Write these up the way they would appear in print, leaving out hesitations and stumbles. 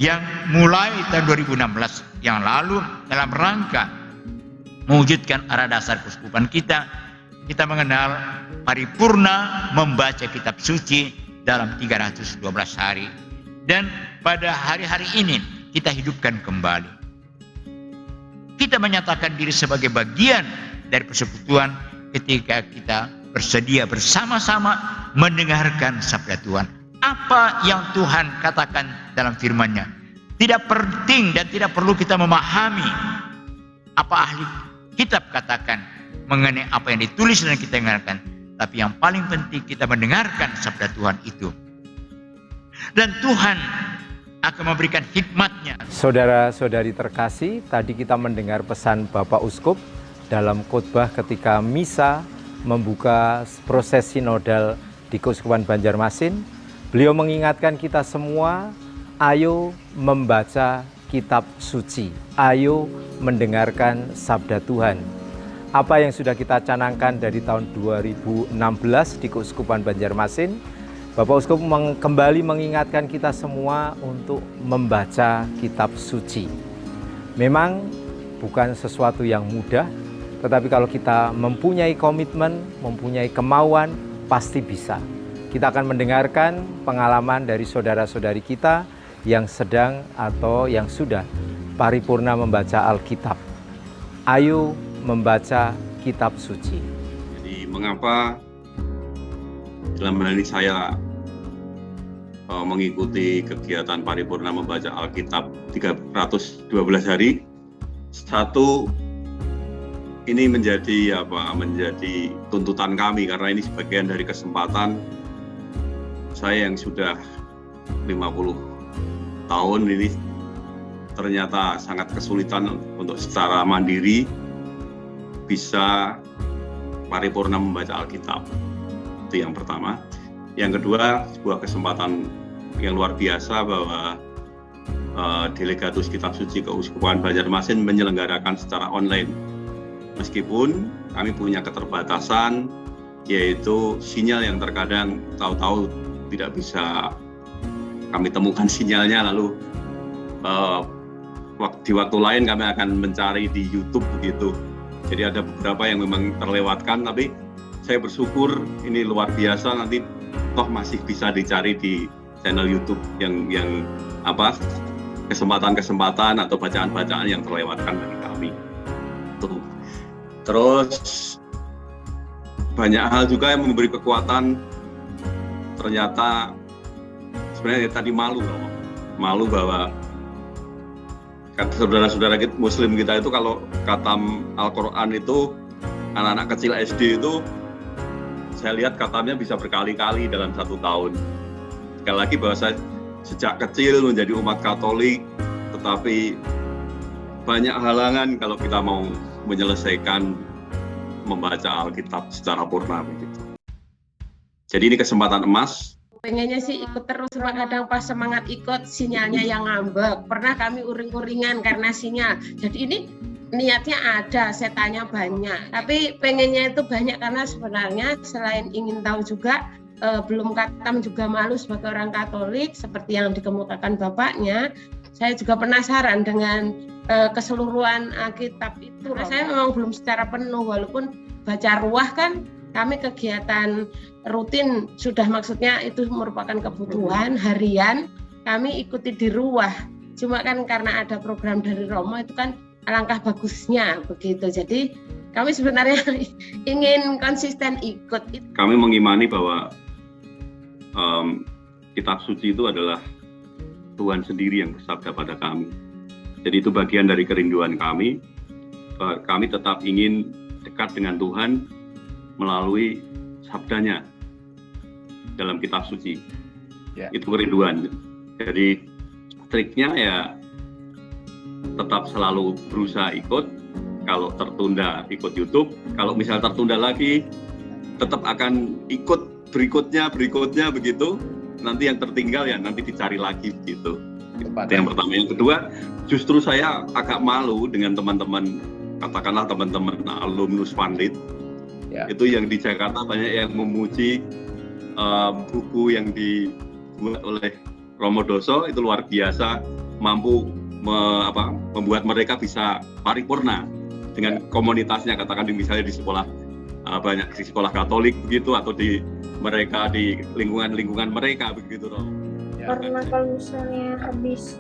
yang mulai tahun 2016 yang lalu dalam rangka mewujudkan arah dasar keuskupan kita mengenal paripurna membaca kitab suci dalam 312 hari. Dan pada hari-hari ini kita hidupkan kembali. Kita menyatakan diri sebagai bagian dari persekutuan ketika kita bersedia bersama-sama mendengarkan sabda Tuhan. Apa yang Tuhan katakan dalam firman-Nya. Tidak penting dan tidak perlu kita memahami apa ahli kitab katakan mengenai apa yang ditulis dan kita dengarkan. Tapi yang paling penting kita mendengarkan sabda Tuhan itu. Dan Tuhan akan memberikan hikmat-Nya. Saudara-saudari terkasih, tadi kita mendengar pesan Bapak Uskup dalam khotbah ketika misa membuka proses sinodal di Keuskupan Banjarmasin. Beliau mengingatkan kita semua, ayo membaca kitab suci, ayo mendengarkan sabda Tuhan. Apa yang sudah kita canangkan dari tahun 2016 di Keuskupan Banjarmasin, Bapak Uskup kembali mengingatkan kita semua untuk membaca kitab suci. Memang bukan sesuatu yang mudah, tetapi kalau kita mempunyai komitmen, mempunyai kemauan, pasti bisa. Kita akan mendengarkan pengalaman dari saudara-saudari kita yang sedang atau yang sudah paripurna membaca Alkitab. Ayo membaca kitab suci. Jadi mengapa dalam hal ini saya mengikuti kegiatan paripurna membaca Alkitab 312 hari? Satu, ini menjadi tuntutan kami karena ini sebagian dari kesempatan saya yang sudah 50 tahun ini ternyata sangat kesulitan untuk secara mandiri bisa paripurna membaca Alkitab. Itu yang pertama. Yang kedua, sebuah kesempatan yang luar biasa bahwa Delegatus Kitab Suci Keuskupan Banjarmasin menyelenggarakan secara online. Meskipun kami punya keterbatasan, yaitu sinyal yang terkadang tahu-tahu tidak bisa kami temukan sinyalnya, lalu di waktu lain kami akan mencari di YouTube begitu. Jadi ada beberapa yang memang terlewatkan, tapi saya bersyukur ini luar biasa, nanti toh masih bisa dicari di channel YouTube yang kesempatan-kesempatan atau bacaan-bacaan yang terlewatkan dari kami. Terus banyak hal juga yang memberi kekuatan. Ternyata sebenarnya tadi malu bahwa saudara-saudara kita, Muslim kita itu kalau khatam Al-Quran itu anak-anak kecil SD itu saya lihat khatamnya bisa berkali-kali dalam 1 tahun. Sekali lagi bahwa saya sejak kecil menjadi umat Katolik, tetapi banyak halangan kalau kita mau menyelesaikan membaca Alkitab secara purna begitu. Jadi ini kesempatan emas. Pengennya sih ikut terus, cuma kadang pas semangat ikut sinyalnya yang ngambek. Pernah kami uring-uringan karena sinyal. Jadi ini niatnya ada, setannya banyak. Tapi pengennya itu banyak karena sebenarnya selain ingin tahu juga, belum khatam juga malu sebagai orang Katolik seperti yang dikemukakan bapaknya. Saya juga penasaran dengan keseluruhan Alkitab itu. Saya memang belum secara penuh, walaupun baca ruah kan kami kegiatan rutin sudah, maksudnya itu merupakan kebutuhan harian, kami ikuti di ruah. Cuma kan karena ada program dari Romo itu kan alangkah bagusnya begitu. Jadi kami sebenarnya ingin konsisten ikut. Kami mengimani bahwa kitab suci itu adalah Tuhan sendiri yang bersabda pada kami. Jadi itu bagian dari kerinduan kami. Kami tetap ingin dekat dengan Tuhan melalui sabdanya dalam kitab suci. Itu kerinduan. Jadi triknya ya tetap selalu berusaha ikut. Kalau tertunda ikut YouTube, kalau misal tertunda lagi tetap akan ikut berikutnya begitu. Nanti yang tertinggal ya nanti dicari lagi begitu. Itu yang pertama. Yang kedua, justru saya agak malu dengan teman-teman, katakanlah teman-teman alumnus Pandit. Itu yang di Jakarta banyak yang memuji buku yang dibuat oleh Romo Doso, itu luar biasa. mampu membuat mereka bisa paripurna dengan komunitasnya, katakan misalnya di sekolah banyak di sekolah Katolik begitu, atau di lingkungan mereka begitu loh. Karena kalau misalnya habis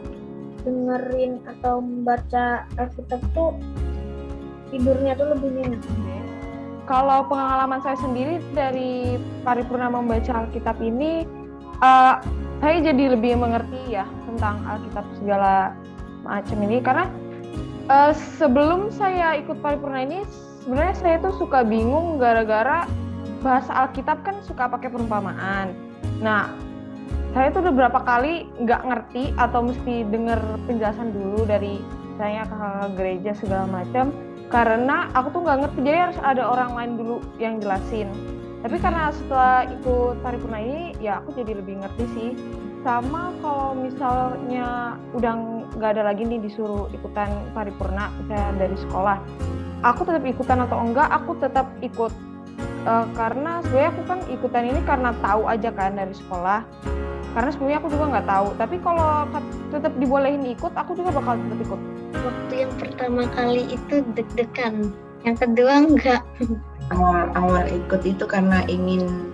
dengerin atau membaca Alkitab tuh tidurnya tuh lebih nyenyak. Kalau pengalaman saya sendiri dari paripurna membaca Alkitab ini, saya jadi lebih mengerti ya tentang Alkitab segala macam ini, karena sebelum saya ikut paripurna ini sebenarnya saya tuh suka bingung gara-gara bahasa Alkitab kan suka pakai perumpamaan. Nah, saya tuh udah berapa kali nggak ngerti atau mesti denger penjelasan dulu dari saya ke gereja segala macam, karena aku tuh nggak ngerti, jadi harus ada orang lain dulu yang jelasin. Tapi karena setelah ikut paripurna ini, ya aku jadi lebih ngerti sih. Sama kalau misalnya udah nggak ada lagi nih disuruh ikutan paripurna, misalnya dari sekolah, aku tetap ikutan atau enggak, aku tetap ikut. Karena sebenarnya aku kan ikutan ini karena tahu aja kan dari sekolah. Karena sebelumnya aku juga nggak tahu. Tapi kalau tetap dibolehin ikut, aku juga bakal tetap ikut. Waktu yang pertama kali itu deg-degan, yang kedua enggak. Awal ikut itu karena ingin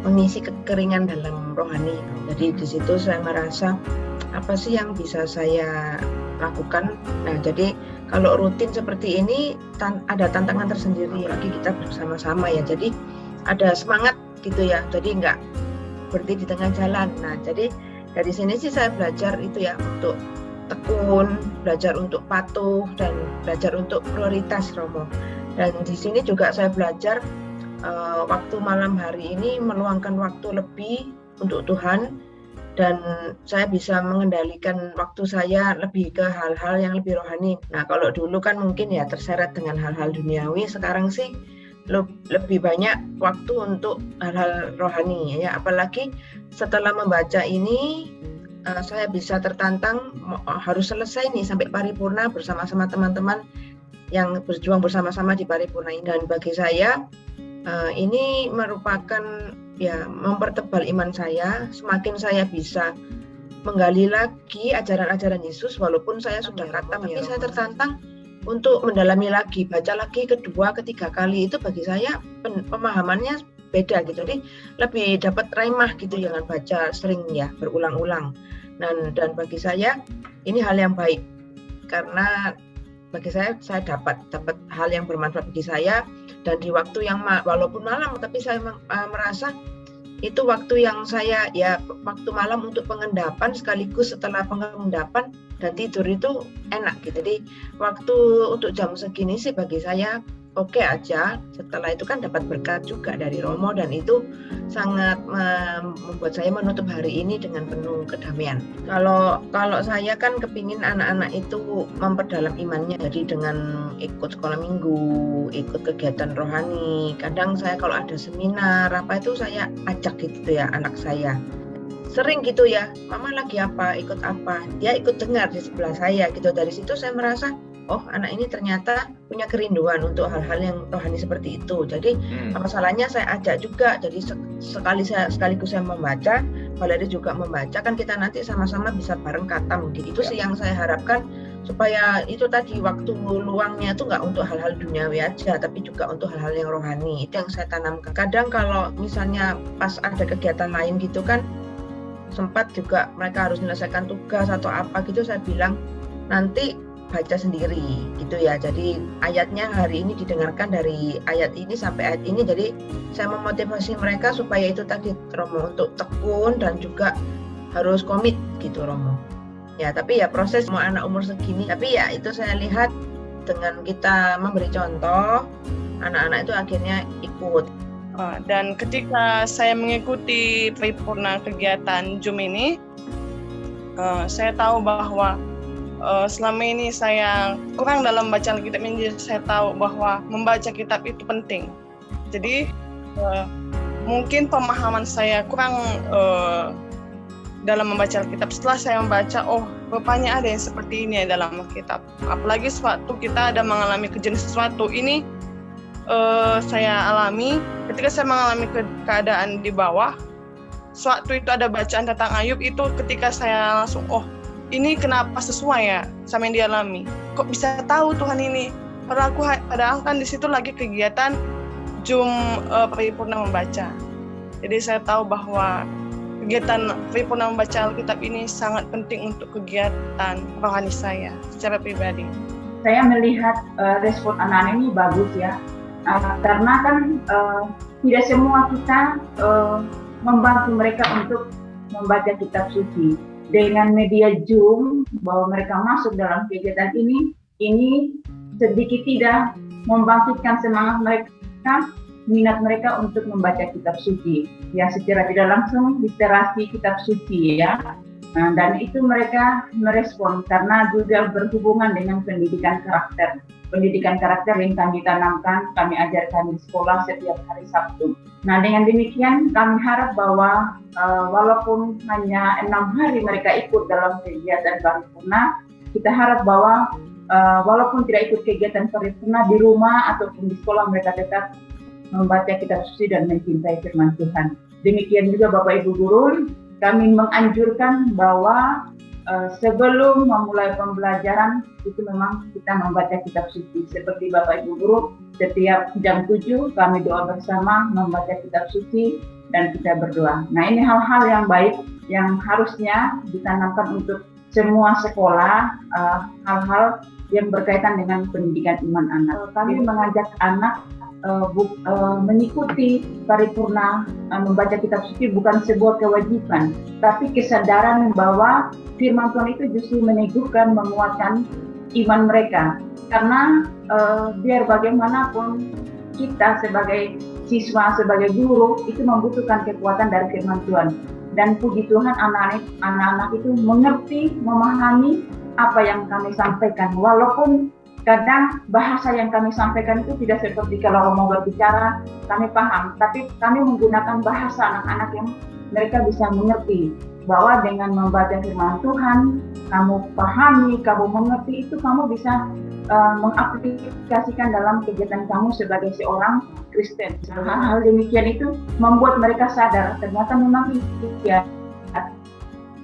mengisi kekeringan dalam rohani. Jadi di situ saya merasa apa sih yang bisa saya lakukan. Nah, jadi kalau rutin seperti ini ada tantangan tersendiri, lagi kita bersama-sama ya. Jadi ada semangat gitu ya. Jadi nggak berhenti di tengah jalan. Nah, jadi dari sini sih saya belajar itu ya, untuk tekun, belajar untuk patuh, dan belajar untuk prioritas, Romo. Dan di sini juga saya belajar waktu malam hari ini meluangkan waktu lebih untuk Tuhan, dan saya bisa mengendalikan waktu saya lebih ke hal-hal yang lebih rohani. Nah, kalau dulu kan mungkin ya terseret dengan hal-hal duniawi, sekarang sih lebih banyak waktu untuk hal-hal rohani ya. Apalagi setelah membaca ini saya bisa tertantang harus selesai nih sampai paripurna bersama-sama teman-teman yang berjuang bersama-sama di paripurna ini. Dan bagi saya ini merupakan ya mempertebal iman saya. Semakin saya bisa menggali lagi ajaran-ajaran Yesus, walaupun saya sudah khatam ya, tapi saya tertantang untuk mendalami lagi, baca lagi kedua, ketiga kali. Itu bagi saya pemahamannya beda gitu. Jadi lebih dapat remah gitu dengan baca sering ya, berulang-ulang. Dan bagi saya ini hal yang baik, karena bagi saya dapat hal yang bermanfaat bagi saya. Dan di waktu yang walaupun malam, tapi saya merasa itu waktu yang saya ya waktu malam untuk pengendapan, sekaligus setelah pengendapan dan tidur itu enak gitu. Jadi waktu untuk jam segini sih bagi saya oke aja. Setelah itu kan dapat berkat juga dari Romo, dan itu sangat membuat saya menutup hari ini dengan penuh kedamaian. Kalau saya kan kepingin anak-anak itu memperdalam imannya, jadi dengan ikut sekolah minggu, ikut kegiatan rohani. Kadang saya kalau ada seminar apa itu saya ajak gitu ya anak saya. Sering gitu ya, mama lagi apa, ikut apa, dia ikut dengar di sebelah saya gitu. Dari situ saya merasa, oh anak ini ternyata punya kerinduan untuk hal-hal yang rohani seperti itu. Jadi masalahnya saya ajak juga, jadi sekaligus saya membaca, Valeri juga membaca, kan kita nanti sama-sama bisa bareng khatam gitu. Itu sih yang saya harapkan, supaya itu tadi waktu luangnya itu nggak untuk hal-hal duniawi aja, tapi juga untuk hal-hal yang rohani. Itu yang saya tanamkan. Kadang kalau misalnya pas ada kegiatan lain gitu kan, sempat juga mereka harus menyelesaikan tugas atau apa gitu, saya bilang nanti baca sendiri gitu ya. Jadi ayatnya hari ini didengarkan dari ayat ini sampai ayat ini. Jadi saya memotivasi mereka supaya itu tadi Romo, untuk tekun dan juga harus komit gitu Romo. Ya, tapi ya proses mau anak umur segini, tapi ya itu saya lihat dengan kita memberi contoh, anak-anak itu akhirnya ikut. Dan ketika saya mengikuti paripurna kegiatan Zoom ini, saya tahu bahwa selama ini saya kurang dalam baca Alkitab ini. Saya tahu bahwa membaca kitab itu penting. Jadi mungkin pemahaman saya kurang dalam membaca Alkitab. Setelah saya membaca, oh rupanya ada yang seperti ini dalam Alkitab. Apalagi sewaktu kita ada mengalami kejadian sesuatu ini, saya alami ketika saya mengalami keadaan di bawah. Sewaktu itu ada bacaan tentang Ayub, itu ketika saya langsung ini kenapa sesuai ya sama yang dialami? Kok bisa tahu Tuhan ini? Padahal kan di situ lagi kegiatan Zoom paripurna membaca. Jadi saya tahu bahwa kegiatan paripurna membaca Alkitab ini sangat penting untuk kegiatan rohani saya secara pribadi. Saya melihat respon anak-anak ini bagus ya, karena kan tidak semua kita membantu mereka untuk membaca kitab suci. Dengan media Zoom bahwa mereka masuk dalam kegiatan ini sedikit tidak membangkitkan semangat mereka, minat mereka untuk membaca kitab suci. Ya, secara tidak langsung literasi kitab suci ya. Nah, dan itu mereka merespon karena juga berhubungan dengan pendidikan karakter. Pendidikan karakter yang kami tanamkan, kami ajarkan di sekolah setiap hari Sabtu. Nah, dengan demikian kami harap bahwa walaupun hanya 6 hari mereka ikut dalam kegiatan paripurna, kita harap bahwa walaupun tidak ikut kegiatan paripurna di rumah ataupun di sekolah, mereka tetap membaca kitab suci dan mencintai firman Tuhan. Demikian juga Bapak Ibu Guru, kami menganjurkan bahwa sebelum memulai pembelajaran itu memang kita membaca kitab suci. Seperti Bapak Ibu Guru, setiap jam 7 kami doa bersama membaca kitab suci dan kita berdoa. Nah, ini hal-hal yang baik yang harusnya ditanamkan untuk semua sekolah, hal-hal yang berkaitan dengan pendidikan iman anak. Kami mengajak anak mengikuti paripurna membaca kitab suci bukan sebuah kewajiban, tapi kesadaran bahwa firman Tuhan itu justru meneguhkan, menguatkan iman mereka. Karena biar bagaimanapun kita sebagai siswa, sebagai guru itu membutuhkan kekuatan dari firman Tuhan. Dan puji Tuhan anak-anak itu mengerti, memahami apa yang kami sampaikan. Walaupun kadang bahasa yang kami sampaikan itu tidak seperti kalau mau berbicara, kami paham. Tapi kami menggunakan bahasa anak-anak yang mereka bisa mengerti. Bahwa dengan membaca firman Tuhan, kamu pahami, kamu mengerti, itu kamu bisa mengaplikasikan dalam kegiatan kamu sebagai seorang Kristen. Hal-hal demikian itu membuat mereka sadar, ternyata memang ya,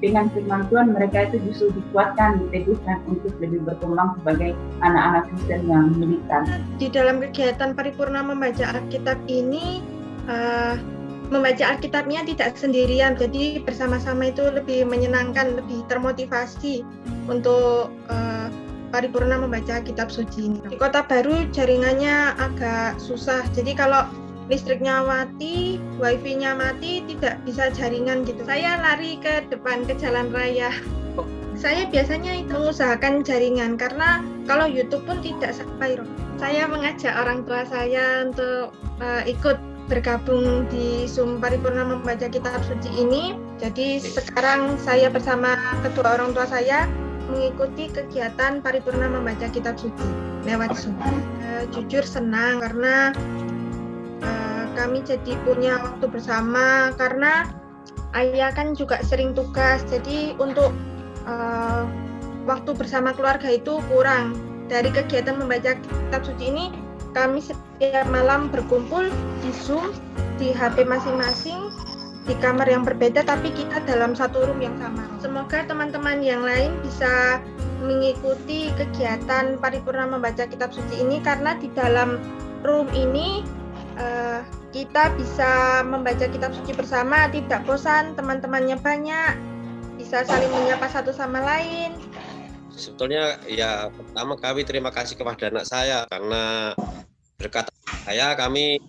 dengan firman Tuhan mereka itu justru dikuatkan, diteguhkan untuk lebih berkembang sebagai anak-anak Kristen yang militan. Di dalam kegiatan paripurna membaca Alkitab ini, membaca Alkitabnya tidak sendirian, jadi bersama-sama itu lebih menyenangkan, lebih termotivasi untuk paripurna membaca kitab suci ini. Di Kota Baru jaringannya agak susah, jadi kalau listriknya mati, wifi-nya mati, tidak bisa jaringan gitu. Saya lari ke depan ke jalan raya. Saya biasanya itu mengusahakan jaringan karena kalau YouTube pun tidak sampai. Saya mengajak orang tua saya untuk ikut bergabung di Zoom paripurna membaca kitab suci ini. Jadi sekarang saya bersama kedua orang tua saya mengikuti kegiatan paripurna membaca kitab suci lewat Zoom. Jujur senang karena kami jadi punya waktu bersama, karena ayah kan juga sering tugas, jadi untuk waktu bersama keluarga itu kurang. Dari kegiatan membaca kitab suci ini, kami setiap malam berkumpul di Zoom, di HP masing-masing, di kamar yang berbeda, tapi kita dalam satu room yang sama. Semoga teman-teman yang lain bisa mengikuti kegiatan paripurna membaca kitab suci ini, karena di dalam room ini kita bisa membaca kitab suci bersama, tidak bosan, teman-temannya banyak, bisa saling menyapa satu sama lain. Sebetulnya ya pertama kami terima kasih kepada anak saya karena berkat saya kami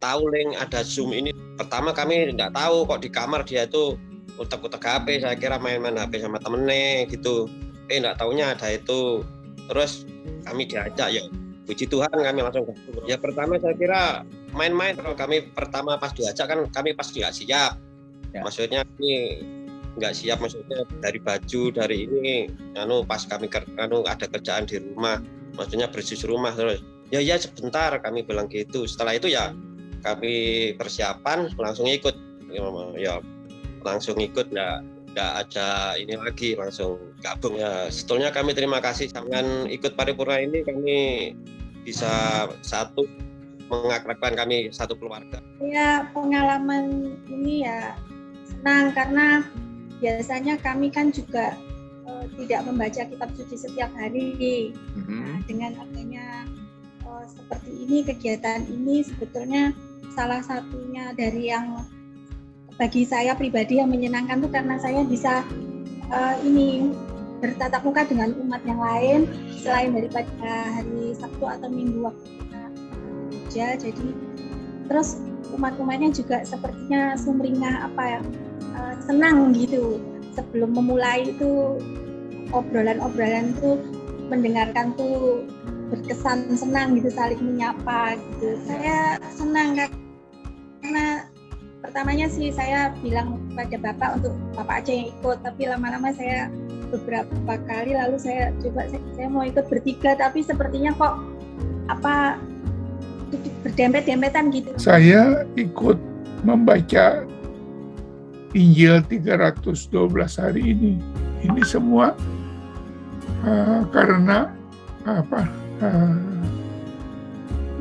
tahu link ada Zoom ini. Pertama kami tidak tahu kok di kamar dia itu utek-utek HP, saya kira main-main HP sama temennya gitu. Tidak taunya ada itu. Terus kami diajak ya. Puji Tuhan kami langsung gabung. Ya pertama saya kira main-main. Kalau kami pertama pas diajak kan kami pasti nggak siap. Ya. Maksudnya ini nggak siap, maksudnya dari baju dari ini. Pas kami ada kerjaan di rumah, maksudnya bersih rumah terus. Ya sebentar kami bilang gitu. Setelah itu ya kami persiapan langsung ikut. Ya langsung ikut nggak ada ini lagi, langsung gabung. Ya sebetulnya kami terima kasih dengan ikut paripurna ini, kami bisa satu mengakrabkan kami satu keluarga. Ya pengalaman ini ya senang karena biasanya kami kan juga tidak membaca kitab suci setiap hari. Nah, dengan adanya seperti ini, kegiatan ini sebetulnya salah satunya dari yang bagi saya pribadi yang menyenangkan tuh karena saya bisa ini bertatap muka dengan umat yang lain selain daripada hari Sabtu atau Minggu waktu kita kerja. Jadi terus umat-umatnya juga sepertinya sumringah senang gitu sebelum memulai itu obrolan-obrolan tuh mendengarkan tuh berkesan senang gitu, saling menyapa gitu. Saya senang karena pertamanya sih saya bilang kepada Bapak untuk Bapak aja yang ikut, tapi lama-lama saya beberapa kali lalu saya coba saya mau ikut bertiga, tapi sepertinya kok berdempet-dempetan gitu. Saya ikut membaca Injil 312 hari ini. Ini semua karena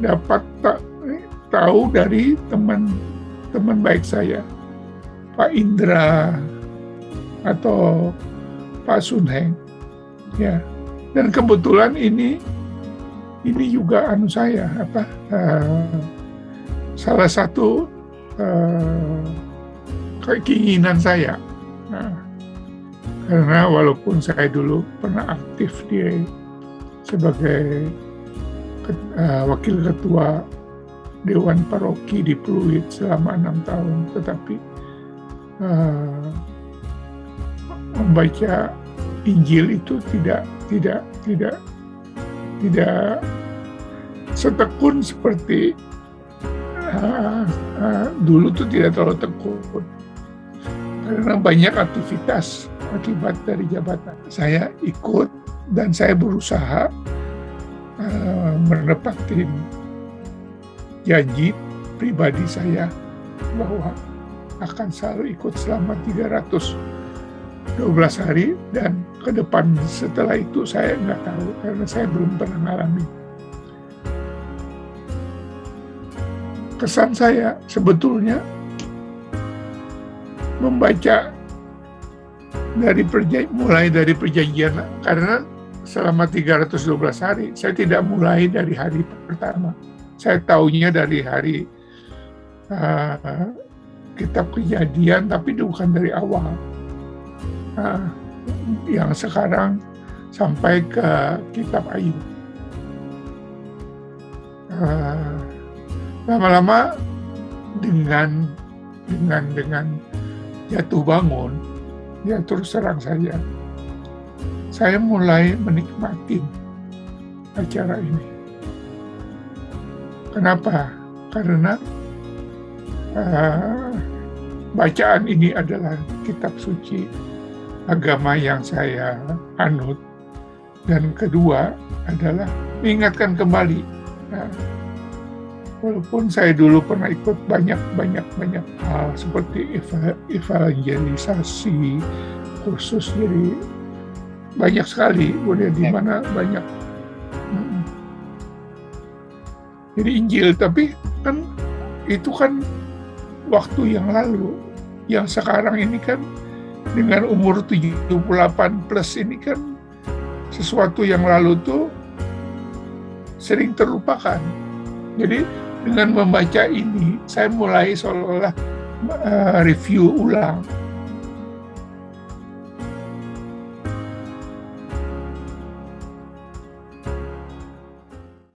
dapat tahu dari teman baik saya, Pak Indra atau Pak Sunheng, ya. Dan kebetulan ini juga saya salah satu keinginan saya. Nah, karena walaupun saya dulu pernah aktif sebagai wakil ketua Dewan Paroki di Pluit selama 6 tahun, tetapi membaca Injil itu tidak setekun seperti dulu tuh, tidak terlalu tekun karena banyak aktivitas akibat dari jabatan. Saya ikut dan saya berusaha menepati janji pribadi saya bahwa akan selalu ikut selama 312 hari, dan ke depan setelah itu saya nggak tahu karena saya belum pernah ngalamin. Kesan saya sebetulnya membaca mulai dari perjanjian, karena selama 312 hari saya tidak mulai dari hari pertama. Saya taunya dari hari kitab Kejadian, tapi bukan dari awal. Yang sekarang sampai ke kitab Ayub. Lama-lama dengan jatuh bangun, ya terus terang saya mulai menikmati acara ini. Kenapa? Karena bacaan ini adalah kitab suci agama yang saya anut, dan kedua adalah mengingatkan kembali. Walaupun saya dulu pernah ikut banyak hal seperti evangelisasi, kursus, jadi banyak sekali, di mana banyak. Jadi Injil, tapi kan itu kan waktu yang lalu. Yang sekarang ini kan dengan umur 78 plus ini kan sesuatu yang lalu tuh sering terlupakan. Jadi dengan membaca ini, saya mulai seolah-olah review ulang